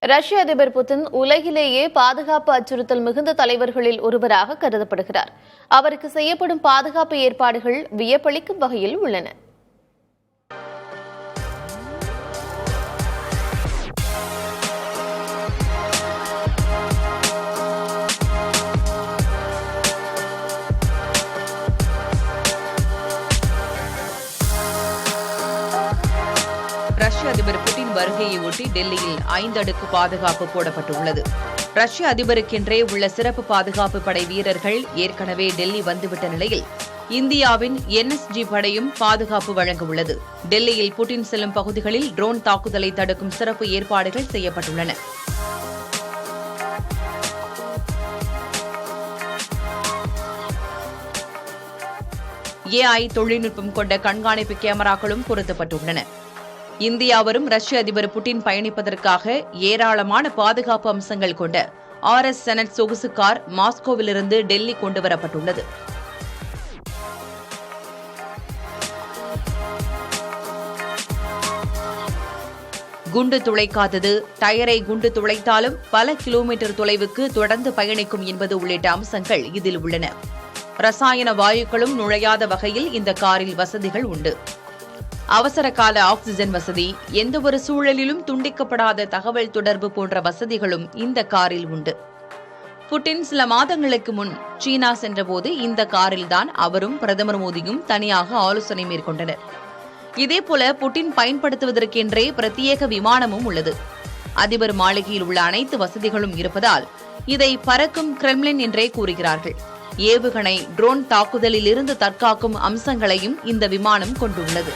ரஷ்ய அதிபர் புட்டின் உலகிலேயே பாதுகாப்பு அச்சுறுத்தல் மிகுந்த தலைவர்களில் ஒருவராக கருதப்படுகிறார். அவருக்கு செய்யப்படும் பாதுகாப்பு ஏற்பாடுகள் வியப்பளிக்கும் வகையில் உள்ளன. ரஷ்ய அதிபர் புட்டின் வருகையை ஒட்டி டெல்லியில் 5 அடுக்கு பாதுகாப்பு போடப்பட்டுள்ளது. ரஷ்ய அதிபருக்கென்றே உள்ள சிறப்பு பாதுகாப்பு படை வீரர்கள் ஏற்கனவே டெல்லி வந்துவிட்ட நிலையில் இந்தியாவின் NSG படையும் பாதுகாப்பு வழங்க உள்ளது. டெல்லியில் புட்டின் செல்லும் பகுதிகளில் ட்ரோன் தாக்குதலை தடுக்கும் சிறப்பு ஏற்பாடுகள் செய்யப்பட்டுள்ளன. AI தொழில்நுட்பம் கொண்ட கண்காணிப்பு கேமராக்களும் பொருத்தப்பட்டுள்ளன. இந்தியா வரும் ரஷ்ய அதிபர் புட்டின் பயணிப்பதற்காக ஏராளமான பாதுகாப்பு அம்சங்கள் கொண்ட RS செனட் சொகுசு கார் மாஸ்கோவிலிருந்து டெல்லி கொண்டுவரப்பட்டுள்ளது. குண்டு துளைக்காதது, டயரை குண்டு துளைத்தாலும் பல கிலோமீட்டர் தொலைவுக்கு தொடர்ந்து பயணிக்கும் என்பது உள்ளிட்ட அம்சங்கள் இதில் உள்ளன. ரசாயன வாயுக்களும் நுழையாத வகையில் இந்த காரில் வசதிகள் உண்டு. அவசர கால ஆக்சிஜன் வசதி, எந்தவொரு சூழலிலும் துண்டிக்கப்படாத தகவல் தொடர்பு போன்ற வசதிகளும் இந்த காரில் உண்டு. புட்டின் சில மாதங்களுக்கு முன் சீனா சென்றபோது இந்த காரில்தான் அவரும் பிரதமர் மோடியும் தனியாக ஆலோசனை மேற்கொண்டனர். இதேபோல புட்டின் பயன்படுத்துவதற்கென்றே பிரத்யேக விமானமும் உள்ளது. அதிபர் மாளிகையில் உள்ள அனைத்து வசதிகளும் இருப்பதால் இதை பறக்கும் கிரெம்லின் என்றே கூறுகிறார்கள். ஏவுகணை, ட்ரோன் தாக்குதலில் இருந்து தற்காக்கும் அம்சங்களையும் இந்த விமானம் கொண்டுள்ளது.